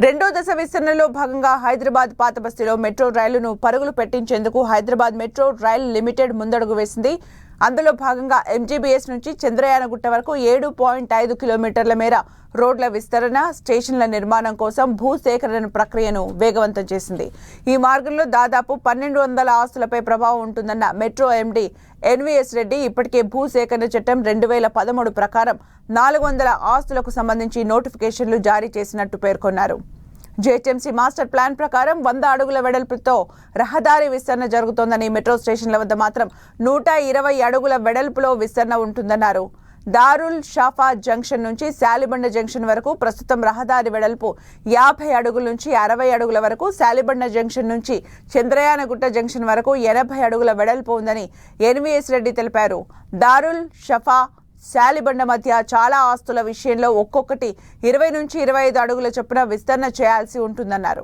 రెండో దశ విస్తరణలో భాగంగా హైదరాబాద్ పాత బస్తీలో మెట్రో రైలును పరుగులు పెట్టించేందుకు హైదరాబాద్ మెట్రో రైల్ లిమిటెడ్ ముందడుగు వేసింది. అందులో భాగంగా ఎంజీబీఎస్ నుంచి చంద్రయానగుట్ట వరకు 7.5 కిలోమీటర్ల మేర రోడ్ల విస్తరణ, స్టేషన్ల నిర్మాణం కోసం భూసేకరణ ప్రక్రియను వేగవంతం చేసింది. ఈ మార్గంలో దాదాపు 1200 ఆస్తులపై ప్రభావం ఉంటుందన్న మెట్రో ఎండీ ఎన్వీఎస్ రెడ్డి ఇప్పటికే భూసేకరణ చట్టం 2013 ప్రకారం 400 ఆస్తులకు సంబంధించి నోటిఫికేషన్లు జారీ చేసినట్టు పేర్కొన్నారు. జీహెచ్ఎంసీ మాస్టర్ ప్లాన్ ప్రకారం 100 అడుగుల వెడల్పుతో రహదారి విస్తరణ జరుగుతోందని, మెట్రో స్టేషన్ల వద్ద మాత్రం 120 అడుగుల వెడల్పులో విస్తరణ ఉంటుందన్నారు. దారుల్ షాఫా జంక్షన్ నుంచి శాలిబండ జంక్షన్ వరకు ప్రస్తుతం రహదారి వెడల్పు 50 అడుగుల నుంచి 60 అడుగుల వరకు, శాలిబండ జంక్షన్ నుంచి చంద్రయానగుట్ట జంక్షన్ వరకు 80 అడుగుల వెడల్పు ఉందని ఎన్వీఎస్ రెడ్డి తెలిపారు. దారుల్ షఫా శాలిబండ మధ్య చాలా ఆస్తుల విషయంలో ఒక్కొక్కటి 20 నుంచి 25 అడుగుల చొప్పున విస్తరణ చేయాల్సి ఉంటుందన్నారు.